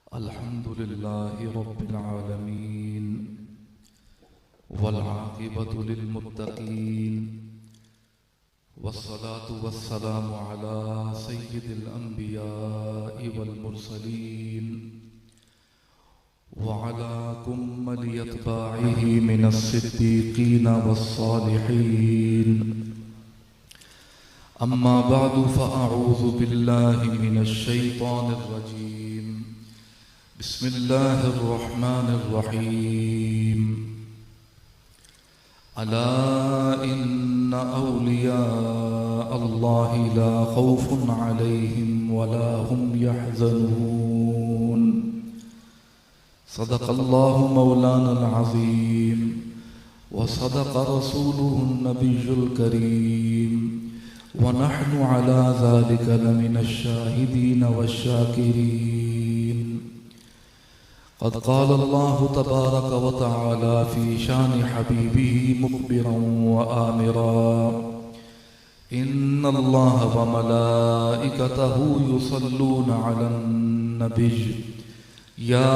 अल्हम्दुलिल्लाहि रब्बिल आलमीन वल आक़िबतु लिल मुत्तक़ीन वस्सलातु वस्सलामु अला सय्यिदिल अंबियाइ वल मुरसलीन व अला कुम्मलि अत्बाइहि मिनस सिद्दीक़ीन वस्सालिहीन। अम्मा बअदु फ़अऊज़ु बिल्लाहि मिनश शैतानिर रजीम। बिस्मिल्लाहिर रहमानिर रहीम। अला इन्ना औलिया अल्लाहि ला खौफुन अलैहिम वला हुम यहज़नून। सदक़ल्लाहु मौलानल अज़ीम व सदक़ रसूलुहुन नबियुल करीम व नहनु अला ज़ालिका लमिनश शाहिदीन वश्शाकिरीन। क़द क़ाल अल्लाहु तबारक व तआला फ़ी शान हबीबिही मुख़बिरन व आमिरा। इन्नल्लाह व मलाइकतहु युसल्लूना अलन नबिय्य या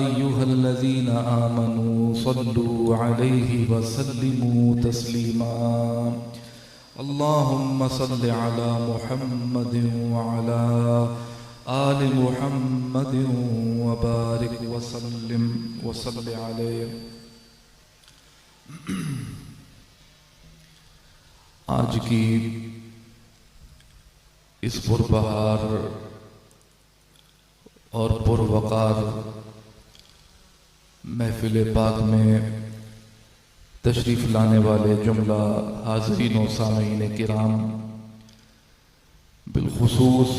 अय्युहल्लज़ीना आमनू सल्लू अलैहि व सल्लिमू तस्लीमा। अल्लाहुम्मा सल्लि अला मुहम्मदिन व अला आलि मुहम्मदिन व बारिक व सल्लिम व सल्लि अलैहि। आज की इस पुरबहार और पुरवकार महफिल पाक में तशरीफ़ लाने वाले जुमला हाज़रीन व सामीन किराम, बिलखुसूस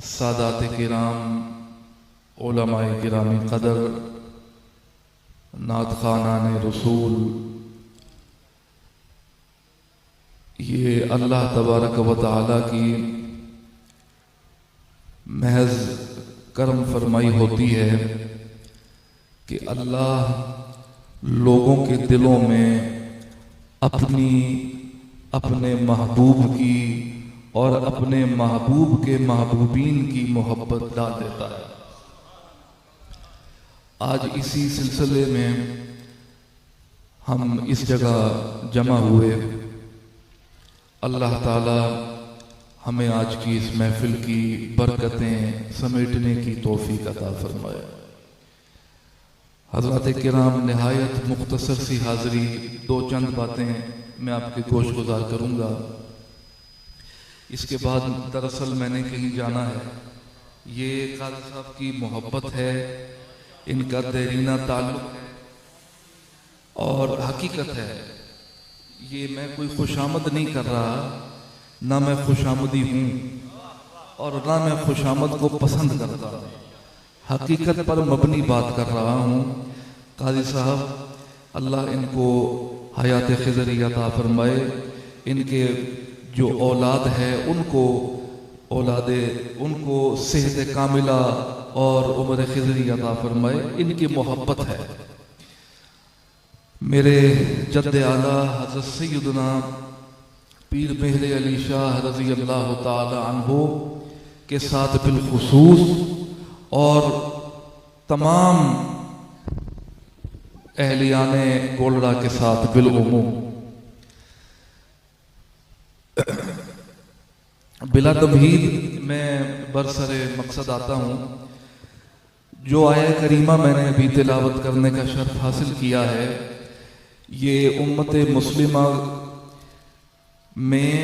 सादात किराम, उलमाए किरामी क़दर, नात ख़ानान रसूल, ये अल्लाह तबारक व तआला की महज करम फरमाई होती है कि अल्लाह लोगों के दिलों में अपने महबूब की और अपने महबूब के महबूबीन की मोहब्बत डाल देता है। आज इसी सिलसिले में हम इस जगह जमा हुए। अल्लाह ताला हमें आज की इस महफिल की बरकतें समेटने की तौफीक अता फरमाए। हज़रात किराम, निहायत मुख्तसर सी हाज़री, दो चंद बातें मैं आपके गोश गुजार करूँगा। इसके बाद दरअसल मैंने कहीं जाना है। ये काज़ी साहब की मोहब्बत है, इनका देरीना ताल्लुक़ है और हकीकत है। ये मैं कोई खुशामद नहीं कर रहा, ना मैं खुशामदी हूँ और ना मैं खुशामद को पसंद करता हूँ। हकीकत पर मबनी बात कर रहा हूँ। काजी साहब, अल्लाह इनको हयात खिज़री अता फरमाए। इनके जो औलाद है उनको सेहत कामिला और उम्र खिज़री अता फरमाए। इनकी मोहब्बत है। मेरे जद्द आला हज़रत सैयदना पीर मेहर अली शाह रज़ी अल्लाह ताला अन्हु के साथ बिलखुसूस और तमाम अहलियाने गोलड़ा के साथ बिलउमूम बिला तमहीद मैं बरसरे मकसद आता हूँ। जो आया करीमा मैंने अभी तिलावत करने का शर्फ हासिल किया है, ये उम्मत मुस्लिमा में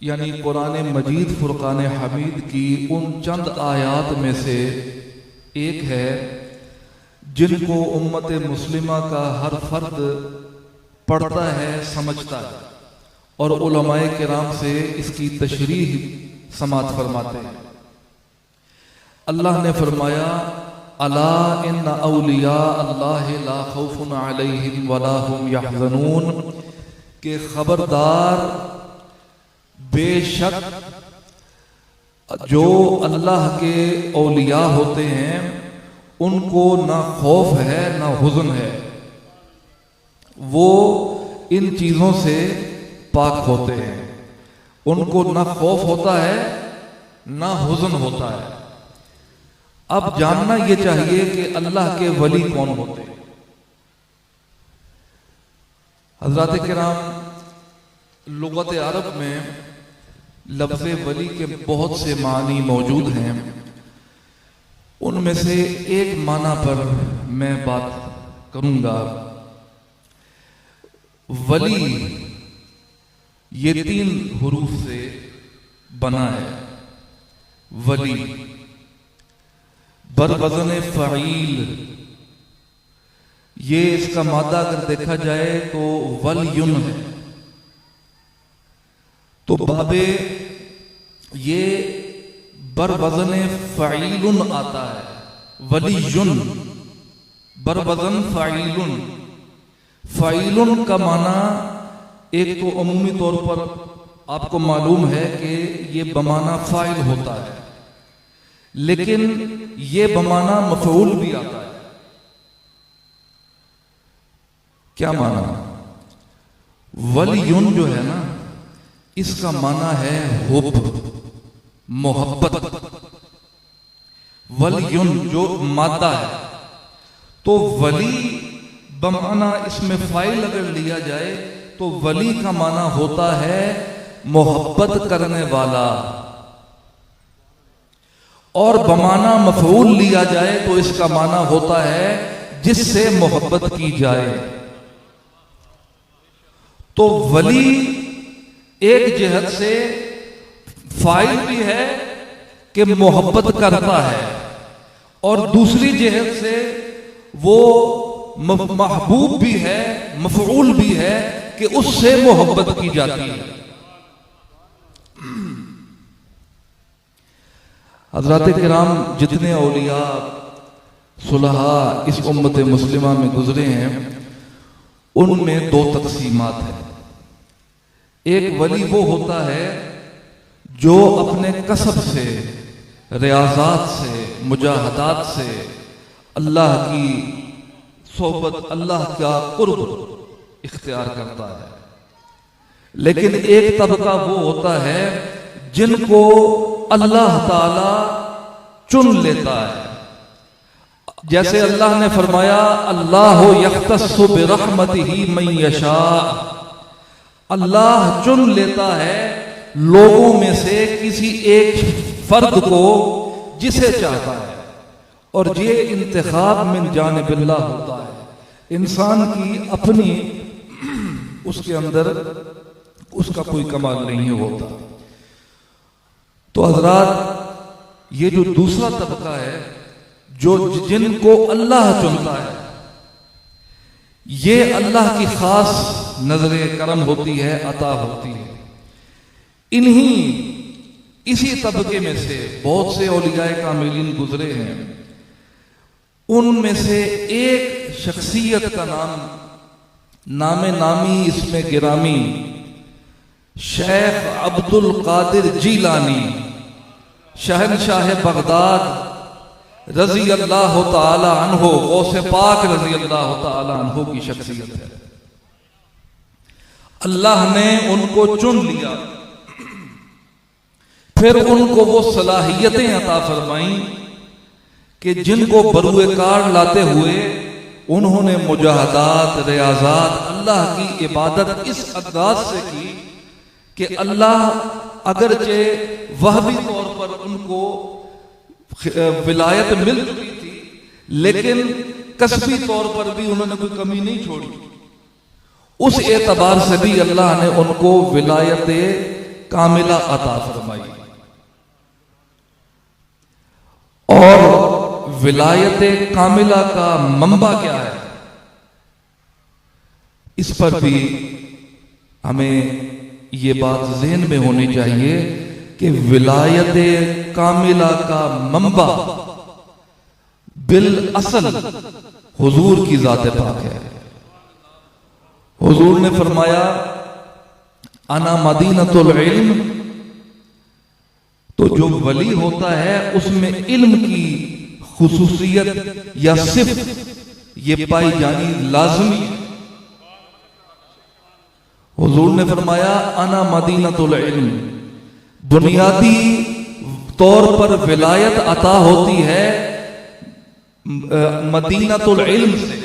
यानी कुरान मजीद फुरकान हमीद की उन चंद आयात में से एक है जिनको उम्मत मुस्लिमा का हर फर्द पढ़ता है, समझता है और उलमाए किराम से इसकी तशरीह समात फरमाते हैं। अल्लाह ने फरमाया, अला इन्ना औलिया अल्लाहि ला खौफुन अलैहिम वला हुम यहज़नून, के खबरदार, बेशक जो अल्लाह के औलिया होते हैं उनको ना खौफ है ना हुज़न है, वो इन चीज़ों से पाक होते हैं। उनको ना खौफ होता है ना हुज़्न होता है। अब जानना यह चाहिए कि अल्लाह के वली कौन होते हैं। हज़रात किराम, लुग़त अरब में लफ्ज़ वली के बहुत से मानी मौजूद हैं। उनमें से एक माना पर मैं बात करूंगा। वली ये 3 हुरूफ से बना है। वली बरवज़न फ़ईल, ये इसका मादा अगर देखा जाए तो वलयुन है। तो बाबे ये बरवज़न फ़ईलुन आता है। वलीयुन बरवज़न फ़ईलुन। फ़ईलुन का माना एक तो अमूमी तौर पर आपको मालूम है कि ये बमाना फ़ाइल होता है, लेकिन ये बमाना मफ़ऊल भी आता है। क्या माना? वलीयुन जो है ना, इसका माना है हुब, मोहब्बत। वलीयुन जो मादा है, तो वली बमाना इसमें फ़ाइल अगर लिया जाए तो वली का माना होता है मोहब्बत करने वाला, और बमाना मफ़ऊल लिया जाए तो इसका माना होता है जिससे मोहब्बत की जाए। तो वली एक जिहत से फ़ाइल भी है कि मोहब्बत करता है, और दूसरी जिहत से वो महबूब भी है, मफ़ऊल भी है कि उससे मोहब्बत की जाती है। हज़रात किराम, जितने औलिया सुलहा इस उम्मत मुस्लिमा में गुजरे हैं, उनमें 2 तक़सीमात हैं। एक वली वो होता है जो अपने कसब से, रियाज़ात से, मुजाहदात से अल्लाह की सोहबत, अल्लाह का कुर्ब इख्तियार करता है। लेकिन एक तबका वो होता है जिनको अल्लाह ताला चुन लेता है। जैसे अल्लाह ने फरमाया, अल्लाह यख्तस्सु बिरहमतिही मन यशा, अल्लाह चुन लेता है लोगों में से किसी एक फर्द को जिसे चाहता है, और ये इंतखाब मिन जानिबिल्लाह होता है। इंसान की अपनी उसके अंदर उसका कोई कमाल नहीं होता। तो हजरात, ये जो दूसरा तबका है, जो जिनको अल्लाह चुनता है, ये अल्लाह की खास नजरे करम होती है, अता होती है। इसी तबके में से बहुत से औलियाए कामिलीन गुजरे हैं। उनमें से एक शख्सियत का नाम नामी इसमें गिरामी शेख अब्दुल कादिर जीलानी, शहनशाह बगदाद रजी अल्लाह ताला अन्हो, गौसे पाक रजी अल्लाह ताला अन्हो की शख्सियत है। अल्लाह ने उनको चुन लिया, फिर उनको वो सलाहियतें अता फरमाई कि जिनको बरूए कार लाते हुए उन्होंने मुजाहदात, रियाजात, अल्लाह की इबादत इस अंदाज से की कि अल्लाह अगरचे वहबी तौर पर उनको विलायत मिल चुकी थी, लेकिन कसबी तौर पर भी उन्होंने कोई कमी नहीं छोड़ी। उस एतबार से भी अल्लाह ने उनको विलायत कामिला अता फरमाई। और विलायत कामिला का मंबा क्या है, इस पर भी हमें ये बात ज़हन में होनी चाहिए कि विलायत कामिला का मंबा बिल असल हुजूर की ज़ात पाक है। हुजूर ने फरमाया, अना मदीनतुल इल्म। तो जो वली होता है उसमें इल्म की खुसूसियत या सिर्फ ये पाई जानी लाजमी है। हुजूर ने फरमाया, अना मदीनतुल इल्म, बुनियादी तौर पर विलायत अता होती है मदीनतुल इल्म से,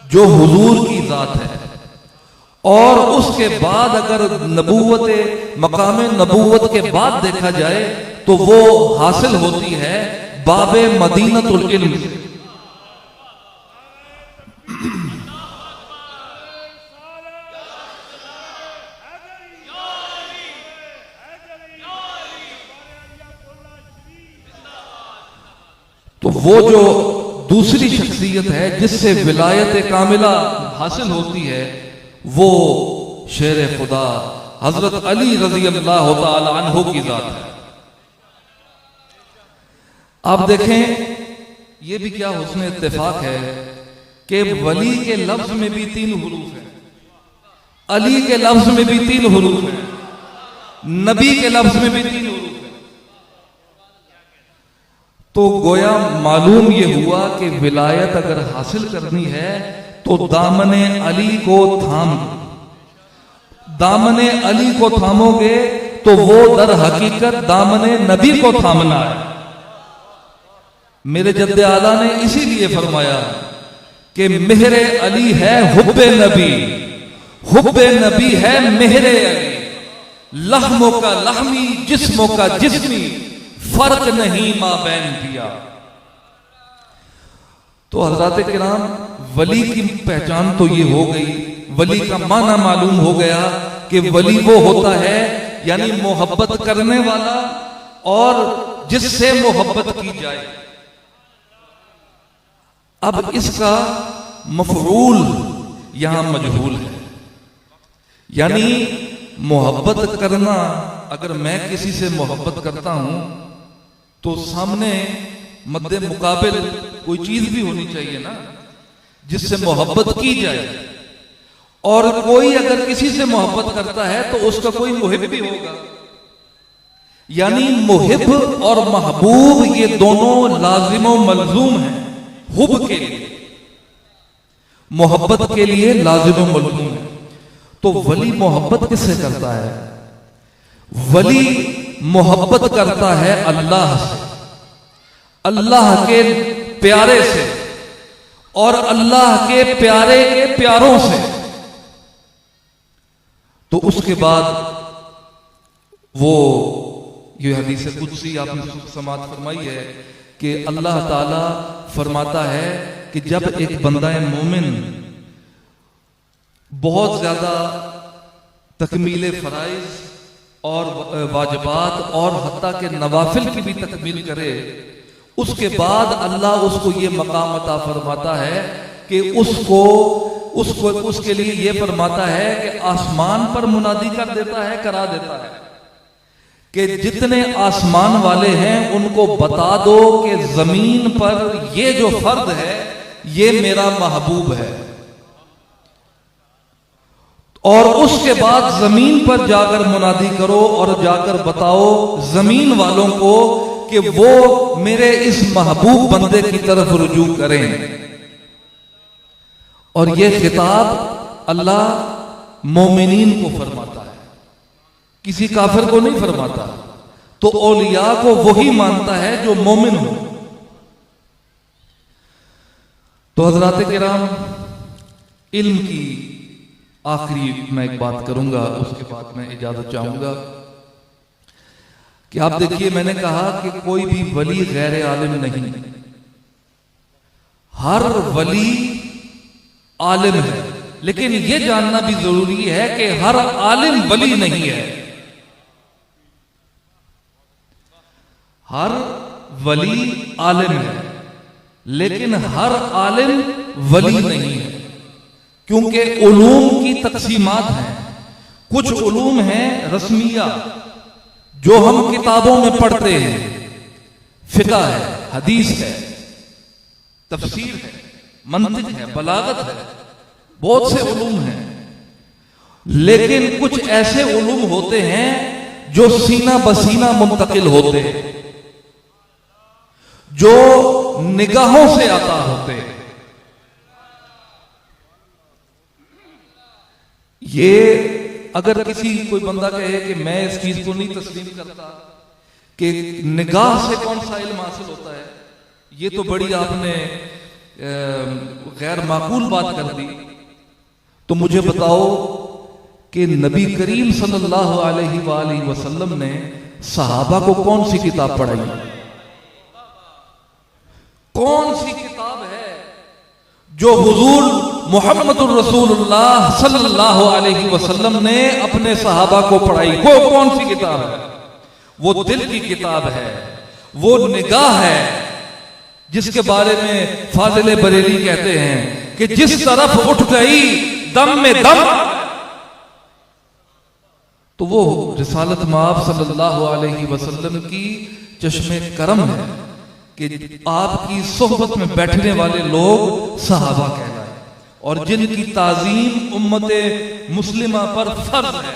जो हुजूर की जात है। और उसके बाद अगर नबूवत मकाम नबूवत के बाद देखा जाए तो वो हासिल होती है बाबे मदीनतुल इल्म से। तो वो जो दूसरी शख्सियत है जिससे विलायत कामिला हासिल होती है, वो शेर खुदा हजरत अली रजी अल्लाह तआला अन्हु की जात है। आप देखें, ये भी क्या हुस्न इत्तेफाक है कि वली के लफ्ज में भी 3 हुरूफ हैं, अली के लफ्ज में भी 3 हुरूफ हैं, नबी के लफ्ज में भी 3 हुरूफ हैं। तो गोया मालूम ये हुआ कि विलायत अगर हासिल करनी है तो दामने अली को थाम, दामने अली को थामोगे तो वो दर हकीकत दामने नबी को थामना है। मेरे जद्दे आला ने इसीलिए फरमाया कि मेहरे अली है हुब्बे नबी, हुब्बे नबी है मेहरे अली, लहमों का लहमी जिस्मों का जिस्मी, फर्क नहीं मां बैन दिया। तो हजरात किराम, वली की पहचान तो ये हो गई, वली का माना मालूम हो गया कि वली वो होता है यानी मोहब्बत करने वाला और जिससे मोहब्बत की जाए। अब इसका मफरूल यहां मजहूल है, यानी मोहब्बत करना, अगर मैं किसी से मोहब्बत करता हूं तो सामने मद्दे मुकाबिल कोई चीज भी होनी चाहिए ना जिससे मोहब्बत की जाए। और कोई अगर किसी से मोहब्बत करता है तो उसका कोई मुहिब भी होगा, यानी मुहिब और महबूब ये दोनों लाजिम व मलजूम हैं। हुब के लिए, मोहब्बत के लिए लाजिम व मलजूम है। तो वली मोहब्बत किससे करता है? वली मोहब्बत करता है अल्लाह से, अल्लाह के प्यारे से और अल्लाह के प्यारे के प्यारों से। तो उसके बाद वो ये हदीस कुदसी आपने समात फरमाई है कि अल्लाह ताला फरमाता है कि जब एक बंदा मोमिन बहुत ज्यादा तकमील फराइज और वाजिबात और हत्ता के नवाफिल की भी तकमील करे, उसके बाद अल्लाह उसको ये मकाम अता फरमाता है कि उसको उसके लिए ये फरमाता है कि आसमान पर मुनादी कर देता है, करा देता है कि जितने आसमान वाले हैं उनको बता दो कि जमीन पर ये जो फर्द है ये मेरा महबूब है। और उसके बाद जमीन पर जाकर मुनादी करो और जाकर बताओ जमीन वालों को कि वो मेरे इस महबूब बंदे की तरफ रुजू करें। और ये खिताब अल्लाह मोमिनीन को फरमाता है, किसी काफिर को नहीं फरमाता। तो औलिया को वही मानता है जो मोमिन हो। तो हजरात किराम, इल्म की आखिरी मैं एक बात करूंगा, उसके बाद मैं इजाजत चाहूंगा कि आप देखिए, मैंने कहा कि कोई भी वली गैर आलिम नहीं, हर वली आलिम है। लेकिन यह जानना भी जरूरी है कि हर आलिम वली नहीं है। हर वली आलिम है लेकिन हर आलिम वली नहीं है, क्योंकि उलूम की तकसीमात हैं। कुछ उलूम हैं रस्मिया जो हम किताबों में पढ़ते हैं, फिक़ह है, हदीस है, तफसीर है, मंतिक है, बलागत है, बहुत से उलूम हैं। लेकिन कुछ ऐसे उलूम होते हैं जो सीना बसीना मुंतकिल होते हैं, जो निगाहों से आता होते हैं। ये अगर किसी कोई बंदा कहे कि मैं इस चीज को नहीं तस्लीम करता कि निगाह से कौन सा इल्म हासिल होता है, ये तो बड़ी आपने गैर माकूल बात कर दी, तो मुझे बताओ कि नबी करीम सल्लल्लाहु अलैहि वसल्लम ने सहाबा को कौन सी किताब पढ़ाई? कौन सी किताब है जो हुजूर मुहम्मदुर रसूलुल्लाह सल्लल्लाहु अलैहि वसल्लम ने अपने सहाबा को पढ़ाई? वो कौन सी किताब है? वो दिल की किताब है, वो निगाह है, जिसके बारे में फाजिल बरेली कहते हैं कि जिस तरफ उठ गई दम में दम, तो वो रिसालत माब सल्लल्लाहु अलैहि वसल्लम की चश्मे करम है कि आपकी सोहबत में बैठने वाले लोग सहाबा कहलाए, और जिनकी ताजीम उम्मते मुस्लिमा पर फर्ज है।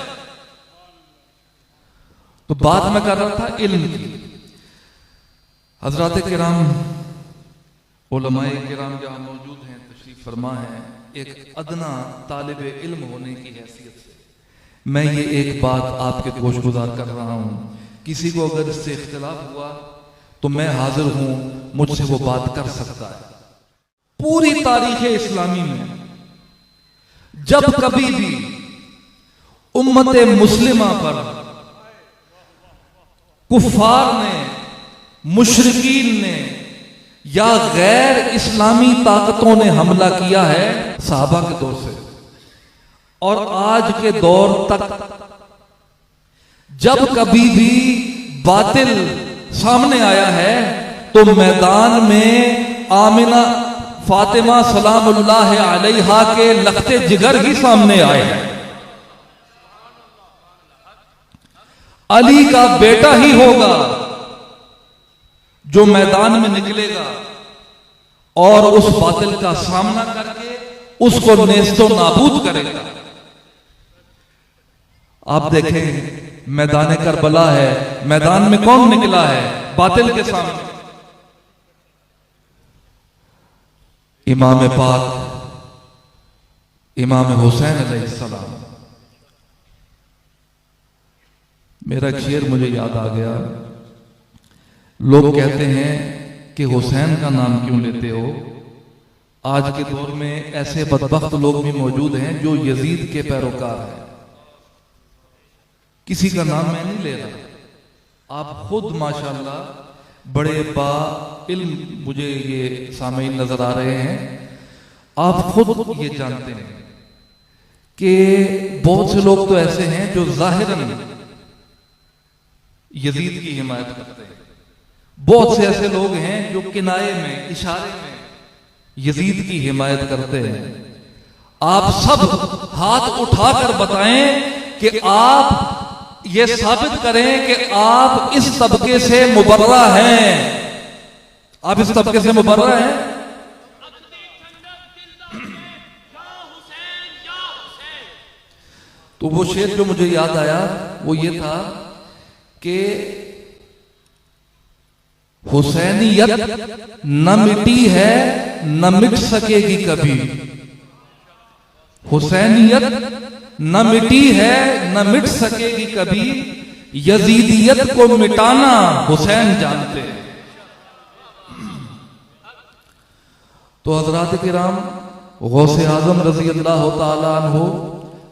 तो बात मैं कर रहा था इल्म की। हजरात किराम, उलमाए किराम जहां मौजूद हैं, तशरीफ फरमा है, एक अदना तालिब इल्म होने की हैसियत से मैं ये एक बात आपके गोशगुजार कर रहा हूं। किसी को अगर इससे इख्तिलाफ हुआ तो मैं हाजिर हूं, मुझसे वो बात कर सकता है। पूरी तारीख इस्लामी में जब कभी भी उम्मते मुस्लिमा पर कुफार ने, मुशरिकीन ने या गैर इस्लामी ताकतों ने हमला किया है, सहाबा के दौर से और आज के दौर तक जब कभी भी बातिल सामने आया है तो मैदान में आमिना फातिमा सलामुल्लाह अलैहा के लखते जिगर ही सामने आए हैं। अली का बेटा ही होगा जो मैदान में निकलेगा और उस बातिल का सामना करके उसको नेस्तो नाबूद करेगा। आप देखें, मैदान करबला है, मैदान में कौन निकला है बातिल के सामने? इमाम पाक इमाम हुसैन अलैहिस्सलाम। मेरा एक शेर मुझे याद आ गया। लोग कहते हैं कि हुसैन का नाम क्यों लेते हो? आज के दौर में ऐसे बदबख्त लोग भी मौजूद हैं जो यजीद के पैरोकार हैं। किसी का नाम मैं नहीं ले रहा, आप खुद माशाल्लाह बड़े बा इल्म, मुझे ये सामईन नजर आ रहे हैं, आप खुद ये जानते हैं कि बहुत से लोग तो ऐसे हैं जो जाहिरन यजीद की हिमायत करते हैं, बहुत से ऐसे लोग हैं जो किनाये में, इशारे में यजीद की हिमायत करते हैं। आप सब हाथ उठाकर बताएं कि आप ये साबित करें कि आप इस तबके से मुबर्रा हैं। आप इस तबके से मुबर्रा हैं? तो वो शेर जो मुझे याद आया वो ये था कि हुसैनियत न मिटी है न मिट सकेगी कभी। हुसैनियत न मिटी है न मिट सकेगी कभी, यजीदियत को मिटाना हुसैन जानते। तो हजरात किराम, गौसे आजम रजी अल्लाह तआला अन्हु,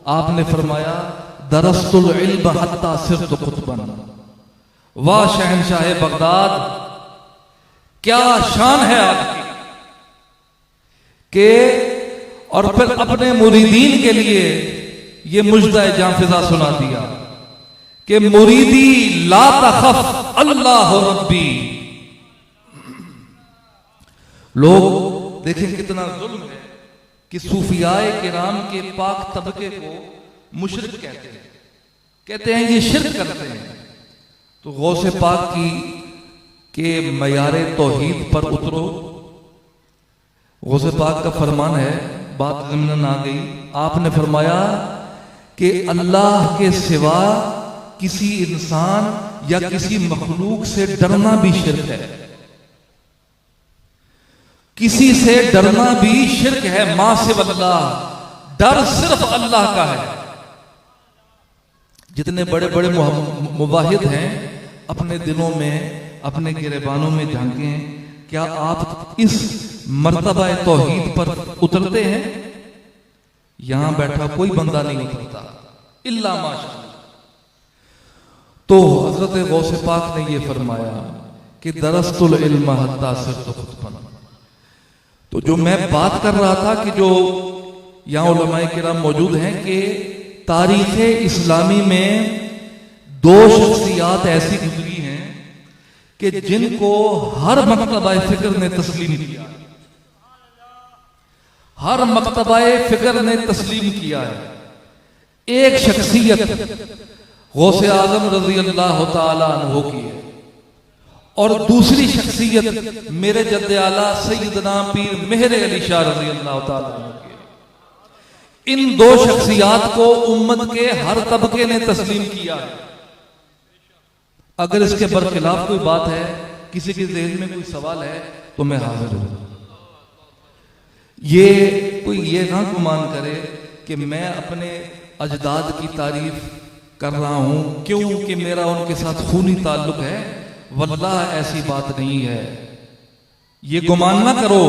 आपने फरमाया दरस्तुल इल्म हत्ता सिर्त कुतबन, वाह शहंशाह बगदाद, क्या शान है आपकी के, और फिर अपने मुरीदीन के लिए ये मुजदा जाफिजा सुना दिया कि मुरीदी ला तखफ अल्लाह रब्बी। लोग देखें कितना जुल्म है कि सूफियाए किराम के पाक तबके को मुशरिक कहते हैं ये शिर्क करते हैं। तो गौसे पाक की के मयारे तौहीद पर उतरो। गौसे पाक का फरमान है, बात ज़िम्न आ गई, आपने फरमाया कि अल्लाह के सिवा किसी इंसान या किसी मखलूक से डरना भी शिर्क है। किसी से डरना भी शिर्क है। माँ से अल्लाह, डर सिर्फ अल्लाह का है। जितने बड़े बड़े मुवाहिद हैं अपने दिलों में, अपने गिरेबानों में झांकें, क्या आप इस मर्तबा तौहीद पर उतरते हैं? यहां बैठा कोई बंदा नहीं उतरता इल्ला माशाअल्लाह। तो हजरत गौसे पाक ने यह फरमाया कि दरस्तुल इल्म हत्ता सिरतु खुतबन। तो जो मैं बात कर रहा था कि जो यहाँ उलमाए किराम मौजूद हैं कि तारीख इस्लामी में दो शख्सियात ऐसी गुजरी हैं कि जिनको हर मकतबा फिक्र ने तस्लीम किया, हर मकतबा फिक्र ने तस्लीम किया है। एक शख्सियत गौसे आजम रजी अल्लाह तआला अन्हु की है और दूसरी शख्सियत मेरे जद्दे आला सैयदना पीर मेहर अली शाह रजी अल्लाह तआला अन्हु की है। इन दो शख्सियात को उम्मत के हर तबके ने तस्लीम किया है। अगर इसके बरखिलाफ कोई बात है, किसी के ज़हन में कोई सवाल है, तो मैं हाजिर हूं। ये कोई ये ना गुमान करे कि मैं अपने अजदाद की तारीफ कर रहा हूं क्योंकि मेरा उनके साथ खूनी ताल्लुक है। वल्लाह ऐसी बात नहीं है। ये गुमान ना करो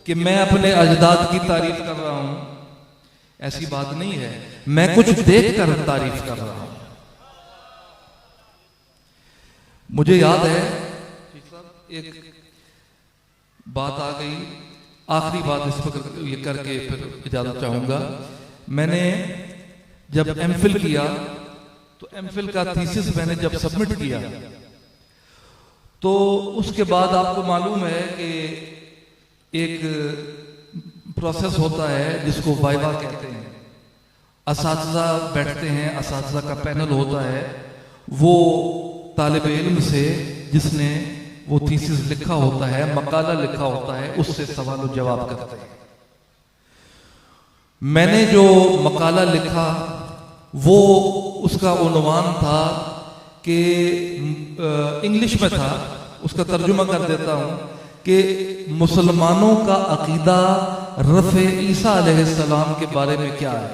कि मैं अपने अजदाद की तारीफ कर रहा हूं, ऐसी बात नहीं है। मैं कुछ देख कर तारीफ कर रहा हूं। मुझे याद है एक बात आ गई, आखिरी बात इस पर ये करके फिर इजाजत चाहूंगा। मैंने जब एमफिल किया तो एमफिल का थीसिस मैंने जब सबमिट किया तो उसके बाद आपको मालूम है कि एक प्रोसेस होता है जिसको वाइवा कहते हैं। असातिज़ा बैठते हैं, असातिज़ा का पैनल होता है, वो तालिब इल्म से जिसने वो थीसिस लिखा होता है, मकाला लिखा होता है, उससे सवाल और जवाब करते हैं। मैंने जो मकाला लिखा वो उसका उन्वान था कि इंग्लिश में था, उसका तर्जुमा कर देता हूं कि मुसलमानों का अकीदा रफ़े ईसा अलैहिस्सलाम के बारे में क्या है,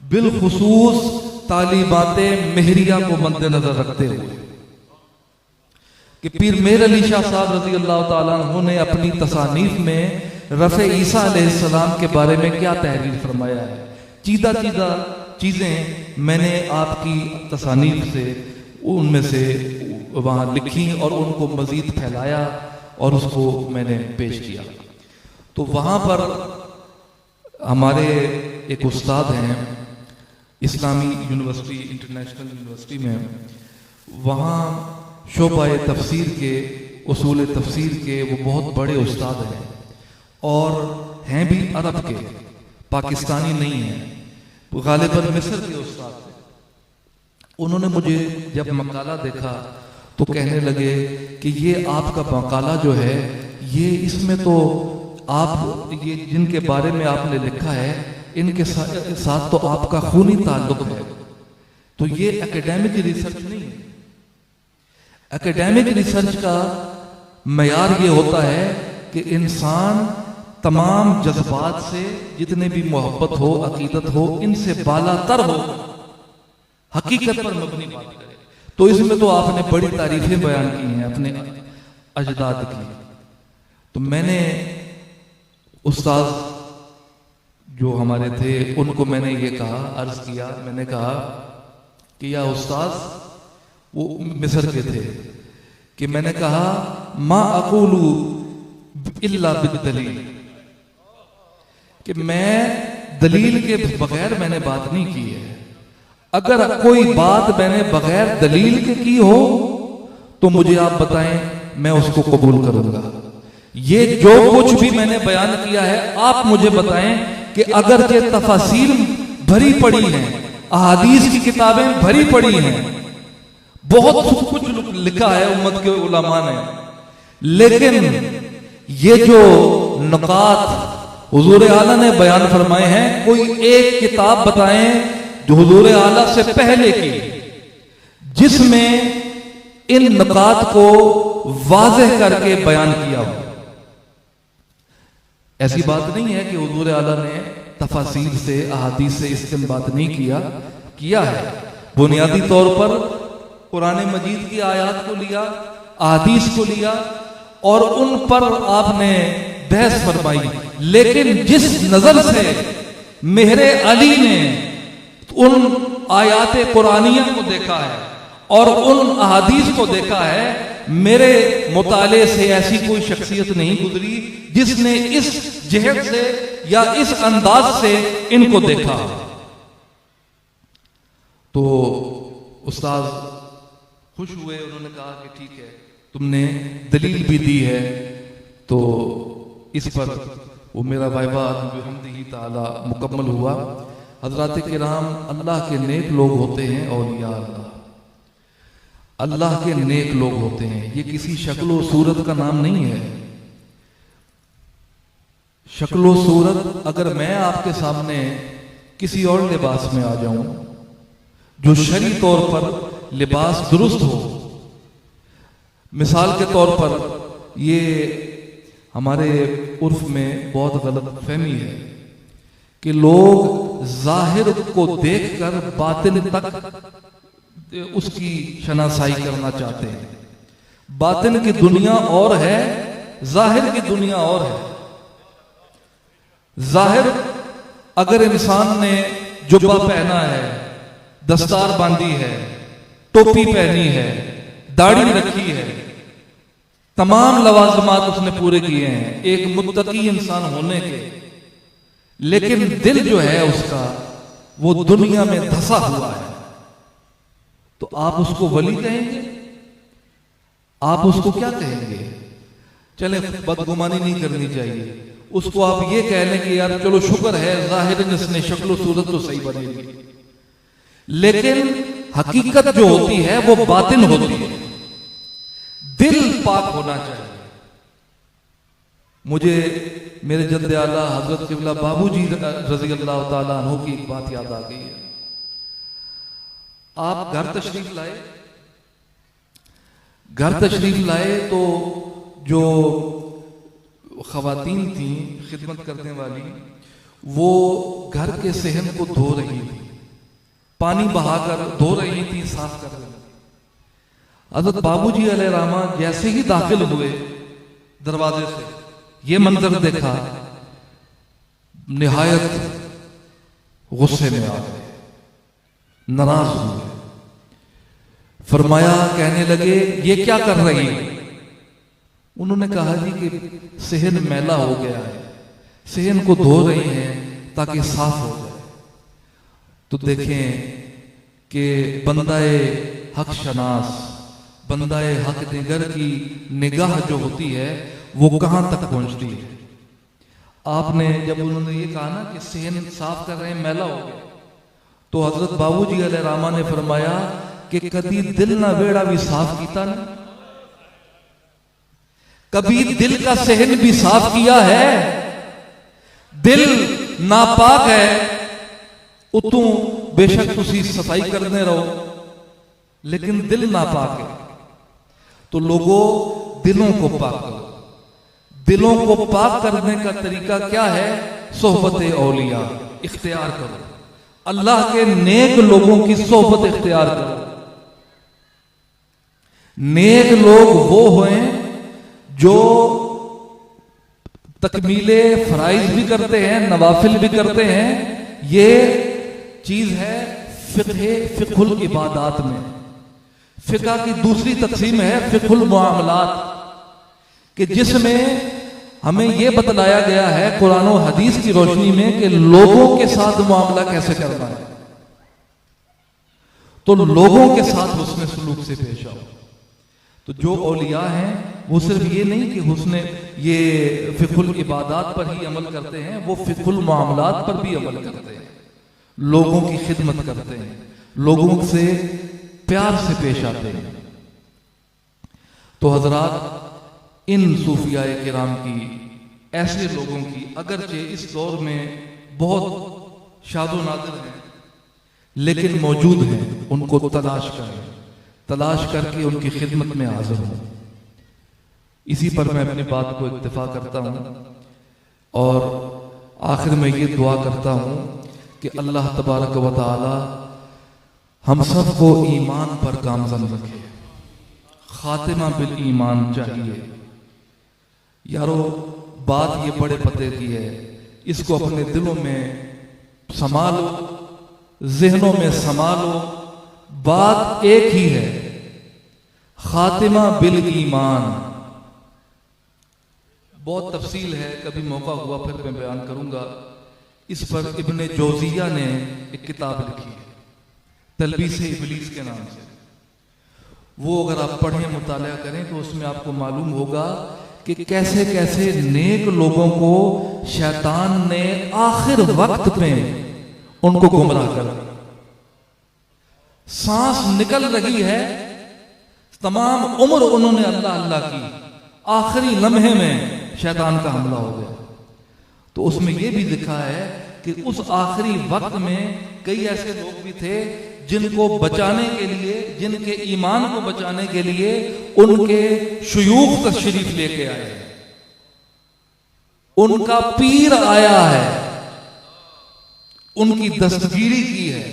बिलखुसूस तालीमाते मेहरिया को मद्देनजर रखते हुए कि पीर मेहर अली शाह साहब रजी अल्लाह ताला अन्हु ने अपनी तसानीफ में रफ़े ईसा अलैहिस्सलाम के बारे में क्या तहरीर फरमाया है। चीदा चीदा चीजें मैंने आपकी तसानीफ से उनमें से वहां लिखी और उनको मजीद फैलाया और उसको मैंने पेश किया। तो वहां पर हमारे एक उस्ताद हैं इस्लामी यूनिवर्सिटी, इंटरनेशनल यूनिवर्सिटी में, वहाँ शोबा तफसीर के, उसूल तफसीर के वो बहुत बड़े उस्ताद हैं और हैं भी अरब के, पाकिस्तानी नहीं हैं, गालिबन मिस्र के उस्ताद थे। उन्होंने मुझे जब मकाला देखा तो कहने लगे कि ये आपका मकाला जो है, ये इसमें तो आप ये जिनके बारे में आपने लिखा है इनके साथ तो आपका खूनी ताल्लुक है, तो ये एकेडमिक रिसर्च नहीं है। एकेडमिक रिसर्च का मयार ये होता है कि इंसान तमाम जज्बात से, जितने भी मोहब्बत हो, अकीदत हो, इनसे बालातर हो, हकीकत पर मबनी बात करे। तो इसमें तो आपने बड़ी तारीफें बयान की हैं अपने अजदाद की। तो मैंने उस्ताद जो हमारे थे उनको मैंने ये कहा, अर्ज किया, मैंने कहा कि या उस्ताद, वो मिस्र के थे, कि मैंने कहा मा अकूलू इल्ला बिद्दलील, कि मैं दलील के बगैर मैंने बात नहीं की है। अगर कोई बात मैंने बगैर दलील के की हो तो मुझे आप बताएं, मैं उसको कबूल करूंगा। ये जो कुछ भी मैंने बयान किया है आप मुझे बताएं कि अगर ये तफासीर भरी पड़ी हैं, अहादीस की किताबें भरी पड़ी हैं, बहुत कुछ लिखा है उम्मत के उलमा ने, लेकिन ये जो नुकात हुजूर आला ने बयान फरमाए हैं, कोई एक किताब बताएं जो हुजूर आला से पहले की, जिसमें इन नुकात को वाज़ेह करके बयान किया हो। ऐसी बात नहीं है कि हुजूर आला ने तफासीर से, अहादीस से इस्तेंबात नहीं किया है, बुनियादी तौर पर कुरान मजीद की आयत को लिया, अहादीस को लिया और उन पर आपने बहस फरमाई। लेकिन जिस नजर से मेहरे अली ने उन आयात कुरानिया को देखा है और उन अहादीस को देखा है, मेरे मुताले से ऐसी कोई शख्सियत नहीं गुजरी जिसने इस जहद से या इस अंदाज से इनको देखा। तो उस्ताद खुश हुए, उन्होंने कहा कि ठीक है, तुमने दलील भी दी है, तो इस पर वो मेरा वाइवा बिहम्दिही ताला मुकम्मल हुआ। हज़रात किराम अल्लाह के नेक लोग होते हैं, औलिया अल्लाह के नेक लोग होते हैं। ये किसी शक्लो सूरत का नाम नहीं है। शक्लो सूरत, अगर मैं आपके सामने किसी और लिबास में आ जाऊं जो शरी तौर पर लिबास दुरुस्त हो, मिसाल के तौर पर ये हमारे उर्फ में बहुत गलत फहमी है कि लोग जाहिर को देखकर बातिन तक उसकी शनासाई करना चाहते हैं। बातिन की दुनिया और है, जाहिर की दुनिया और है। जाहिर अगर इंसान ने जुब्बा पहना है, दस्तार बांधी है, टोपी पहनी है, दाढ़ी रखी है, तमाम लवाजमात उसने पूरे किए हैं एक मुत्तकी इंसान होने के, लेकिन दिल जो है उसका वो दुनिया में धंसा हुआ है, तो आप उसको वली कहेंगे? आप उसको क्या कहेंगे? चले, बदगुमानी नहीं करनी चाहिए, उसको आप ये कह लें कि यार चलो शुक्र है जाहिर जिसने शक्ल सूरत तो सही बनेगी, लेकिन हकीकत जो होती है वो बातिन होती है। दिल पाक होना चाहिए। मुझे मेरे जद्दे आला हजरत किबला बाबूजी रजी अल्लाह ताला अन्हु की एक बात याद आ गई है। आप घर तशरीफ लाए, तो जो खवातीन थी खिदमत करने वाली, वो घर के सहन को धो रही थी, पानी बहाकर धो रही थी, साफ कर रही थी। हजरत बाबूजी अलैहि रहमा जैसे ही दाखिल हुए दरवाजे से, ये मंजर देखा, निहायत गुस्से में आ गए, नाराज हुए। फरमाया, कहने लगे ये क्या कर रही है? उन्होंने कहा जी कि सहन मैला हो गया है, सहन को धो रही हैं ताकि साफ हो जाए। तो देखें कि बंदाए हक शनास, बंदाए हक निगर की निगाह जो होती है वो कहां तक पहुंचती है। आपने जब उन्होंने ये कहा ना कि सहन साफ कर रहे हैं, मैला हो गया, तो हजरत बाबूजी अलैहि रहमा ने फरमाया कि कभी दिल ना वेड़ा भी साफ कीता ना, कभी दिल का सहन भी साफ किया है? दिल नापाक है, उतों बेशक तुसी सफाई करने रहो, लेकिन दिल नापाक है। तो लोगों, दिलों को पाक करो। दिलों को पाक करने का तरीका क्या है? सोहबत औलिया इख्तियार करो, अल्लाह के नेक लोगों की सोहबत इख्तियार करो। नेक लोग वो हैं जो तकमीले फराइज भी करते हैं, नवाफिल भी करते हैं। ये चीज है फिक़्हुल इबादात में। फिक़्ह की दूसरी तकसीम है फिक़्हुल मुआमलात, कि जिसमें हमें यह बतलाया गया है कुरान और हदीस की रोशनी में कि लोगों के साथ मामला कैसे करना है। तो लोगों के साथ हुस्न सलूक से पेश आओ। तो जो औलिया हैं वो सिर्फ ये नहीं कि हुस्न ये फिक़्हुल इबादात पर ही अमल करते हैं, वो फिक़्हुल मुआमलात पर भी अमल करते हैं, लोगों की खिदमत करते हैं, लोगों से प्यार से पेश आते हैं। तो हजरात, इन सूफियाए किराम की, ऐसे लोगों की, अगरचे इस दौर में बहुत शादो नादिर हैं, लेकिन मौजूद हैं, उनको तलाश करें, तलाश करके उनकी खिदमत में हाजिर हों। इसी पर मैं अपनी बात को इत्तिफा करता हूं और आखिर में ये दुआ करता हूं कि अल्लाह तबारक व तआला हम सबको ईमान पर कामज़न रखे, खातिमा बिल ईमान चाहिए। यारो बात ये बड़े पते की है, इसको अपने दिलों में संभालो, जहनों में संभालो। बात एक ही है, खातिमा बिल ईमान। बहुत तफसील है, कभी मौका हुआ फिर मैं बयान करूंगा। इस पर इब्ने जोजिया ने एक किताब लिखी है, तलबीस इबलीस के नाम से। वो अगर आप पढ़ें, मुताला करें तो उसमें आपको मालूम होगा कि कैसे कैसे नेक लोगों को शैतान ने आखिर वक्त में उनको गुमराह कर दिया। सांस निकल रही है, तमाम उम्र उन्होंने अल्लाह अल्लाह की, आखिरी लम्हे में शैतान का हमला हो गया। तो उसमें यह भी लिखा है कि उस आखिरी वक्त में कई ऐसे लोग भी थे जिनको बचाने के लिए, जिनके ईमान को बचाने के लिए उनके शुयूख तशरीफ लेके आए, उनका पीर आया है, उनकी दस्तगीरी की है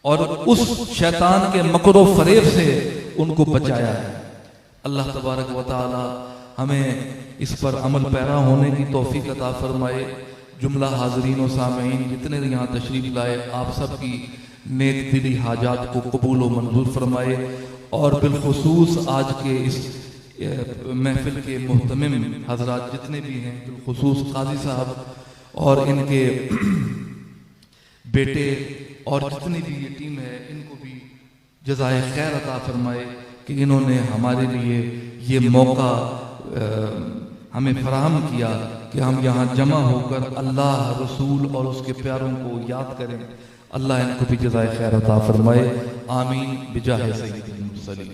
और उस शैतान के मकरो फरेब से उनको बचाया है। अल्लाह तबारक व तआला हमें इस पर अमल पैरा होने की तौफीक अता फरमाए। जुमला हाज़रीन व सामीन जितने यहाँ तशरीफ लाए, आप सब की नेक दिली हाजात को कबूल व मंजूर फरमाए। और बिलखुसूस आज के इस महफिल के मुहतमिम हजरात जितने भी हैं, बिलखुसूस काजी साहब और इनके बेटे और जितनी भी ये टीम है, इनको भी जज़ाए खैर अता फरमाए कि इन्होंने हमारे लिए ये मौका हमें फराहम किया कि हम यहाँ जमा होकर अल्लाह, रसूल और उसके प्यारों को याद करें। अल्लाह इनको भी जज़ाए खैर अता फरमाए। आमीन बिजाहे सय्यिदिल मुरसलीन।